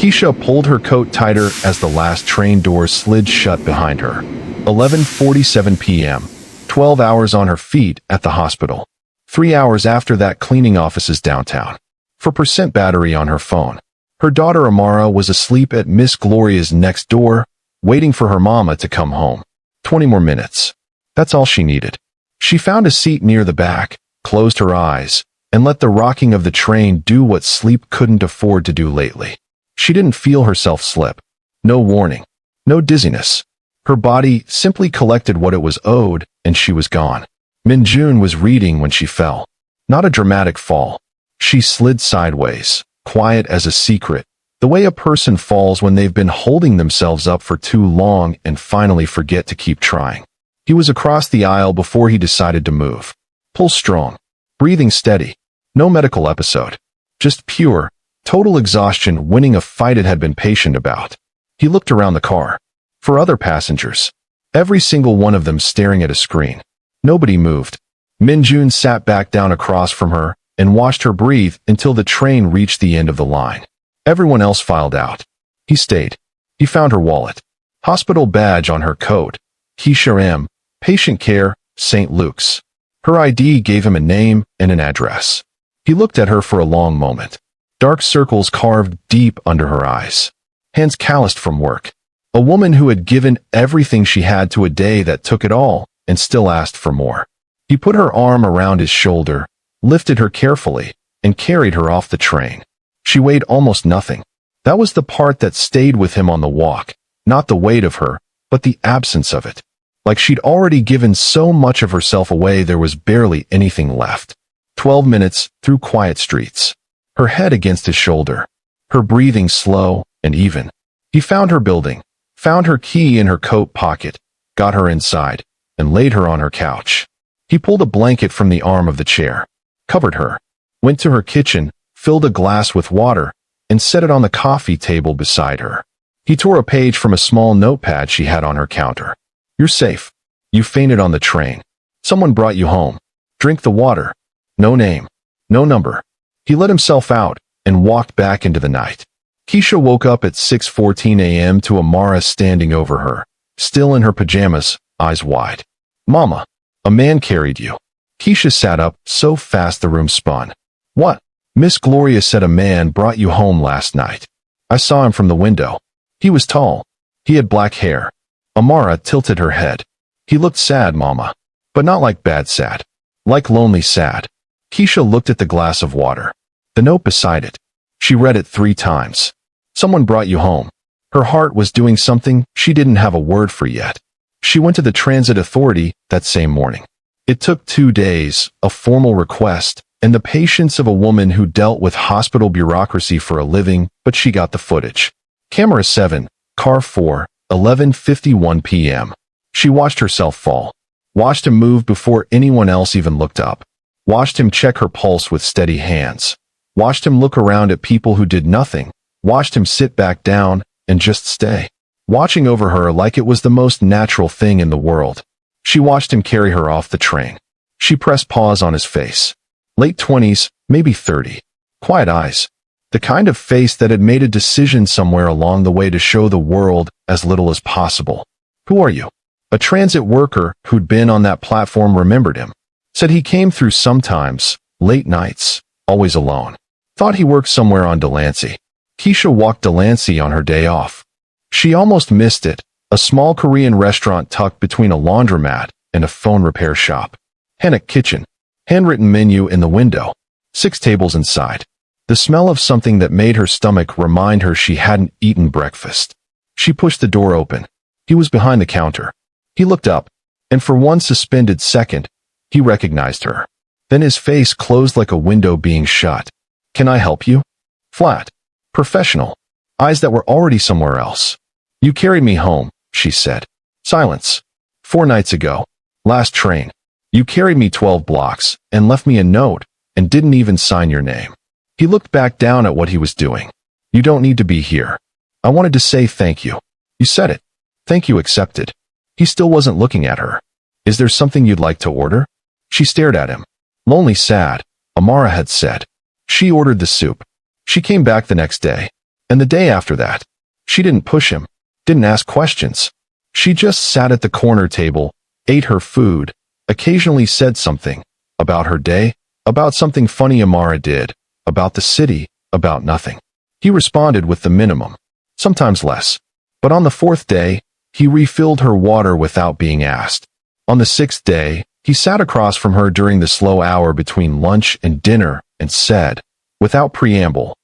Keisha pulled her coat tighter as the last train doors slid shut behind her. 11:47 p.m. 12 hours on her feet at the hospital. 3 hours after that cleaning offices downtown. 4% battery on her phone. Her daughter Amara was asleep at Miss Gloria's next door, waiting for her mama to come home. 20 more minutes. That's all she needed. She found a seat near the back, closed her eyes, and let the rocking of the train do what sleep couldn't afford to do lately. She didn't feel herself slip. No warning. No dizziness. Her body simply collected what it was owed, and she was gone. Minjun was reading when she fell. Not a dramatic fall. She slid sideways, quiet as a secret, the way a person falls when they've been holding themselves up for too long and finally forget to keep trying. He was across the aisle before he decided to move. Pull strong. Breathing steady. No medical episode. Just pure, total exhaustion winning a fight it had been patient about. He looked around the car. For other passengers. Every single one of them staring at a screen. Nobody moved. Minjun sat back down across from her and watched her breathe until the train reached the end of the line. Everyone else filed out. He stayed. He found her wallet. Hospital badge on her coat. Keisha M. Patient Care, St. Luke's. Her ID gave him a name and an address. He looked at her for a long moment. Dark circles carved deep under her eyes. Hands calloused from work. A woman who had given everything she had to a day that took it all and still asked for more. He put her arm around his shoulder, lifted her carefully, and carried her off the train. She weighed almost nothing. That was the part that stayed with him on the walk, not the weight of her, but the absence of it. Like she'd already given so much of herself away there was barely anything left. 12 minutes through quiet streets. Her head against his shoulder. Her breathing slow and even. He found her building, found her key in her coat pocket, got her inside, and laid her on her couch. He pulled a blanket from the arm of the chair, covered her, went to her kitchen, filled a glass with water, and set it on the coffee table beside her. He tore a page from a small notepad she had on her counter. You're safe. You fainted on the train. Someone brought you home. Drink the water. No name. No number. He let himself out and walked back into the night. Keisha woke up at 6:14 a.m. to Amara standing over her, still in her pajamas, eyes wide. Mama, a man carried you. Keisha sat up so fast the room spun. What? Miss Gloria said a man brought you home last night. I saw him from the window. He was tall. He had black hair. Amara tilted her head. He looked sad, Mama. But not like bad sad. Like lonely sad. Keisha looked at the glass of water. The note beside it. She read it 3 times. Someone brought you home. Her heart was doing something she didn't have a word for yet. She went to the transit authority that same morning. It took 2 days, a formal request, and the patience of a woman who dealt with hospital bureaucracy for a living, but she got the footage. Camera 7, car 4, 11:51 p.m. She watched herself fall. Watched him move before anyone else even looked up. Watched him check her pulse with steady hands. Watched him look around at people who did nothing. Watched him sit back down and just stay. Watching over her like it was the most natural thing in the world. She watched him carry her off the train. She pressed pause on his face. Late 20s, maybe 30. Quiet eyes. The kind of face that had made a decision somewhere along the way to show the world as little as possible. Who are you? A transit worker who'd been on that platform remembered him. Said he came through sometimes, late nights, always alone. Thought he worked somewhere on Delancey. Keisha walked Delancey on her day off. She almost missed it, a small Korean restaurant tucked between a laundromat and a phone repair shop. Hanok Kitchen. Handwritten menu in the window. 6 tables inside. The smell of something that made her stomach remind her she hadn't eaten breakfast. She pushed the door open. He was behind the counter. He looked up, and for one suspended second, he recognized her. Then his face closed like a window being shut. Can I help you? Flat. Professional. Eyes that were already somewhere else. You carried me home, she said. Silence. 4 nights ago. Last train. You carried me 12 blocks and left me a note and didn't even sign your name. He looked back down at what he was doing. You don't need to be here. I wanted to say thank you. You said it. Thank you accepted. He still wasn't looking at her. Is there something you'd like to order? She stared at him. Lonely sad, Amara had said. She ordered the soup. She came back the next day. And the day after that, she didn't push him, didn't ask questions. She just sat at the corner table, ate her food, occasionally said something about her day, about something funny Amara did, about the city, about nothing. He responded with the minimum, sometimes less. But on the fourth day, he refilled her water without being asked. On the sixth day, he sat across from her during the slow hour between lunch and dinner and said, without preamble,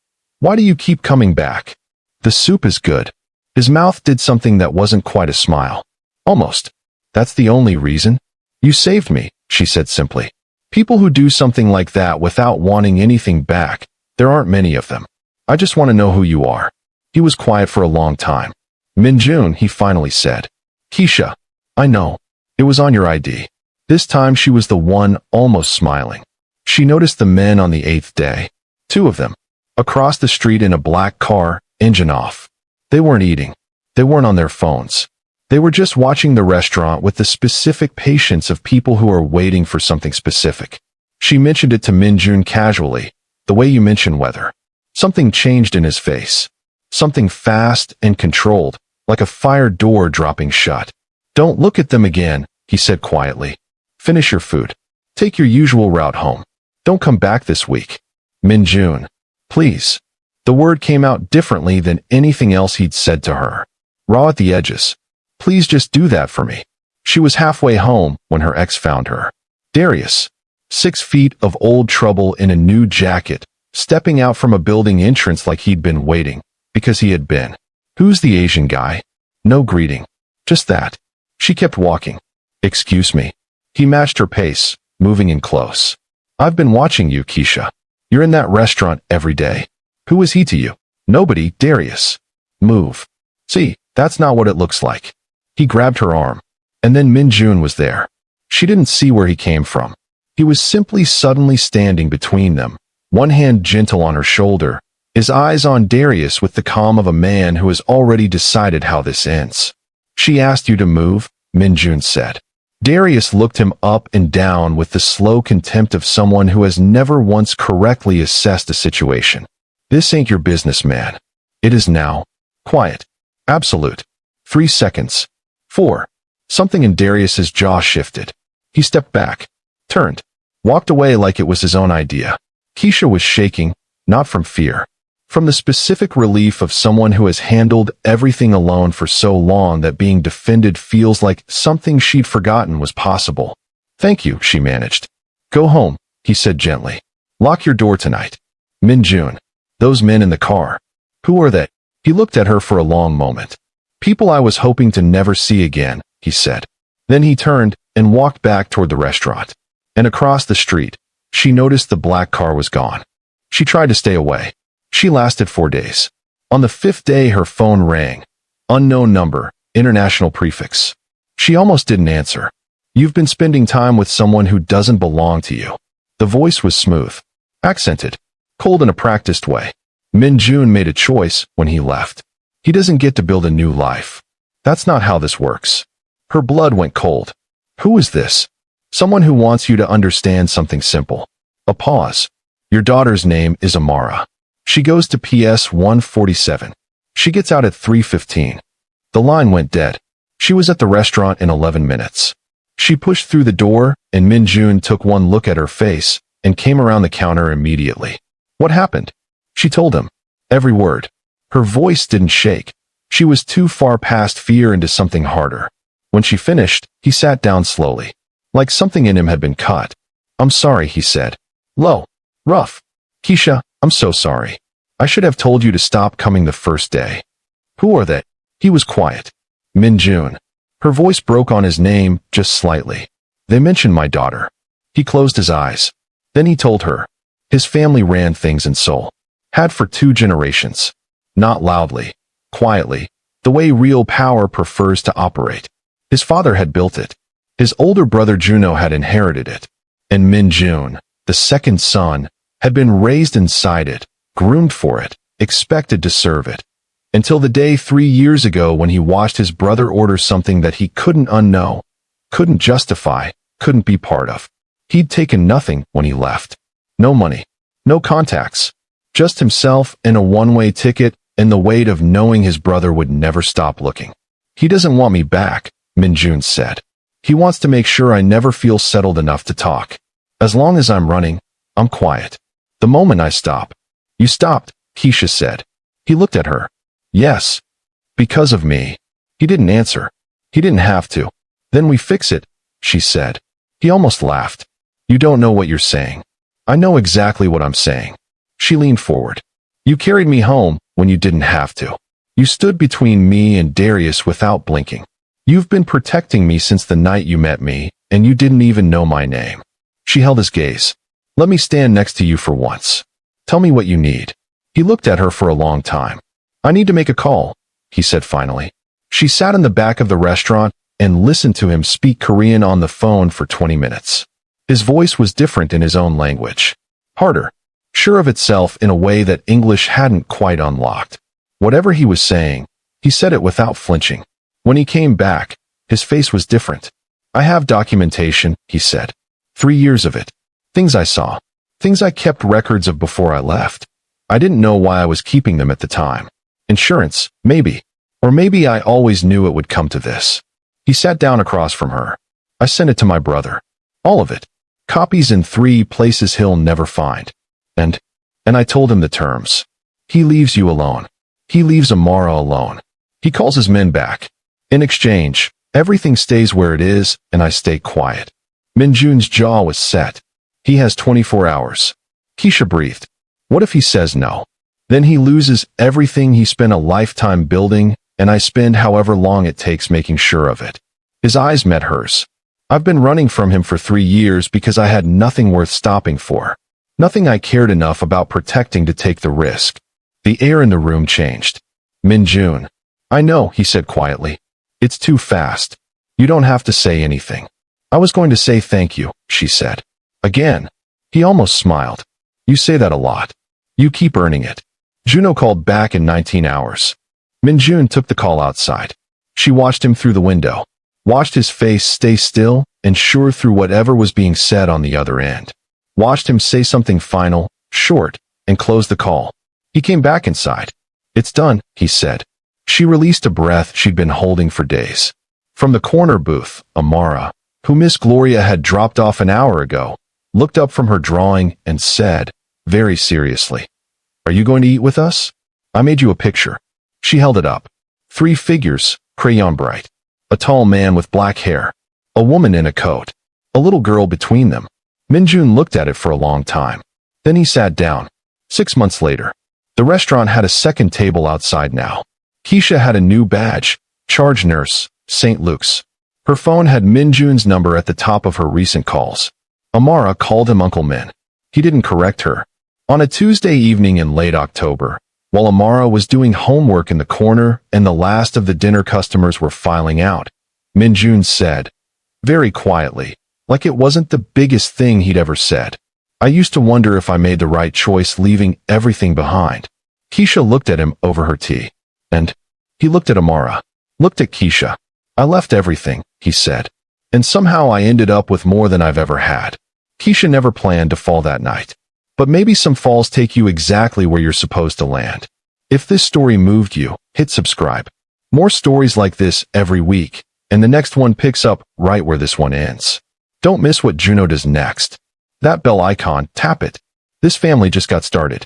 "Why do you keep coming back? The soup is good." His mouth did something that wasn't quite a smile. Almost. "That's the only reason?" "You saved me," she said simply. People who do something like that without wanting anything back, there aren't many of them. "I just want to know who you are." He was quiet for a long time. "Minjun," he finally said. "Keisha. I know. It was on your ID." This time she was the one almost smiling. She noticed the men on the eighth day. Two of them. Across the street in a black car, engine off. They weren't eating. They weren't on their phones. They were just watching the restaurant with the specific patience of people who are waiting for something specific. She mentioned it to Minjun casually, the way you mention weather. Something changed in his face. Something fast and controlled, like a fire door dropping shut. "Don't look at them again," he said quietly. "Finish your food. Take your usual route home. Don't come back this week." "Minjun, please." The word came out differently than anything else he'd said to her. Raw at the edges. "Please just do that for me." She was halfway home when her ex found her. Darius. 6 feet of old trouble in a new jacket, stepping out from a building entrance like he'd been waiting, because he had been. "Who's the Asian guy?" No greeting. Just that. She kept walking. "Excuse me." He matched her pace, moving in close. "I've been watching you, Keisha. You're in that restaurant every day. Who is he to you?" "Nobody, Darius." "Move." "See, that's not what it looks like." He grabbed her arm. And then Minjun was there. She didn't see where he came from. He was simply suddenly standing between them, one hand gentle on her shoulder, his eyes on Darius with the calm of a man who has already decided how this ends. "She asked you to move," Minjun said. Darius looked him up and down with the slow contempt of someone who has never once correctly assessed a situation. "This ain't your business, man." "It is now." Quiet. Absolute. 3 seconds. 4. Something in Darius's jaw shifted. He stepped back, turned, walked away like it was his own idea. Keisha was shaking, not from fear. From the specific relief of someone who has handled everything alone for so long that being defended feels like something she'd forgotten was possible. "Thank you," she managed. "Go home," he said gently. "Lock your door tonight." "Minjun. Those men in the car. Who are they?" He looked at her for a long moment. "People I was hoping to never see again," he said. Then he turned and walked back toward the restaurant. And across the street, she noticed the black car was gone. She tried to stay away. She lasted 4 days. On the 5th day, her phone rang. Unknown number, international prefix. She almost didn't answer. "You've been spending time with someone who doesn't belong to you." The voice was smooth, accented, cold in a practiced way. Minjun made a choice when he left. He doesn't get to build a new life. That's not how this works. Her blood went cold. Who is this? Someone who wants you to understand something simple. A pause. Your daughter's name is Amara. She goes to PS 147. She gets out at 3:15. The line went dead. She was at the restaurant in 11 minutes. She pushed through the door, and Minjun took one look at her face and came around the counter immediately. What happened? She told him. Every word. Her voice didn't shake. She was too far past fear into something harder. When she finished, he sat down slowly, like something in him had been cut. "I'm sorry," he said. Low. Rough. "Keisha, I'm so sorry. I should have told you to stop coming the first day." "Who are they?" He was quiet. "Minjun." Her voice broke on his name just slightly. "They mentioned my daughter." He closed his eyes. Then he told her. His family ran things in Seoul. Had for 2 generations. Not loudly. Quietly. The way real power prefers to operate. His father had built it. His older brother Juno had inherited it. And Minjun, the second son, had been raised inside it, groomed for it, expected to serve it. Until the day 3 years ago when he watched his brother order something that he couldn't unknow, couldn't justify, couldn't be part of. He'd taken nothing when he left. No money. No contacts. Just himself and a one-way ticket, and the weight of knowing his brother would never stop looking. He doesn't want me back, Minjun said. He wants to make sure I never feel settled enough to talk. As long as I'm running, I'm quiet. The moment I stop. You stopped, Keisha said. He looked at her. Yes. Because of me. He didn't answer. He didn't have to. Then we fix it, she said. He almost laughed. You don't know what you're saying. I know exactly what I'm saying. She leaned forward. You carried me home when you didn't have to. You stood between me and Darius without blinking. You've been protecting me since the night you met me, and you didn't even know my name. She held his gaze. Let me stand next to you for once. Tell me what you need. He looked at her for a long time. I need to make a call, he said finally. She sat in the back of the restaurant and listened to him speak Korean on the phone for 20 minutes. His voice was different in his own language. Harder. Sure of itself in a way that English hadn't quite unlocked. Whatever he was saying, he said it without flinching. When he came back, his face was different. I have documentation, he said. 3 years of it. Things I saw. Things I kept records of before I left. I didn't know why I was keeping them at the time. Insurance, maybe. Or maybe I always knew it would come to this. He sat down across from her. I sent it to my brother. All of it. Copies in 3 places he'll never find. And I told him the terms. He leaves you alone. He leaves Amara alone. He calls his men back. In exchange, everything stays where it is, and I stay quiet. Minjun's jaw was set. He has 24 hours. Keisha breathed. What if he says no? Then he loses everything he spent a lifetime building, and I spend however long it takes making sure of it. His eyes met hers. I've been running from him for 3 years because I had nothing worth stopping for. Nothing I cared enough about protecting to take the risk. The air in the room changed. Minjun. I know, he said quietly. It's too fast. You don't have to say anything. I was going to say thank you, she said. Again. He almost smiled. You say that a lot. You keep earning it. Juno called back in 19 hours. Minjun took the call outside. She watched him through the window. Watched his face stay still and sure through whatever was being said on the other end. Watched him say something final, short, and close the call. He came back inside. It's done, he said. She released a breath she'd been holding for days. From the corner booth, Amara, who Miss Gloria had dropped off an hour ago, looked up from her drawing and said, very seriously, Are you going to eat with us? I made you a picture. She held it up. 3 figures, crayon bright. A tall man with black hair. A woman in a coat. A little girl between them. Minjun looked at it for a long time. Then he sat down. 6 months later. The restaurant had a second table outside now. Keisha had a new badge, charge nurse, St. Luke's. Her phone had Minjun's number at the top of her recent calls. Amara called him Uncle Min. He didn't correct her. On a Tuesday evening in late October, while Amara was doing homework in the corner and the last of the dinner customers were filing out, Minjun said, very quietly, like it wasn't the biggest thing he'd ever said, I used to wonder if I made the right choice leaving everything behind. Keisha looked at him over her tea. And he looked at Amara, looked at Keisha. I left everything, he said. And somehow I ended up with more than I've ever had. Keisha never planned to fall that night. But maybe some falls take you exactly where you're supposed to land. If this story moved you, hit subscribe. More stories like this every week, and the next one picks up right where this one ends. Don't miss what Juno does next. That bell icon, tap it. This family just got started.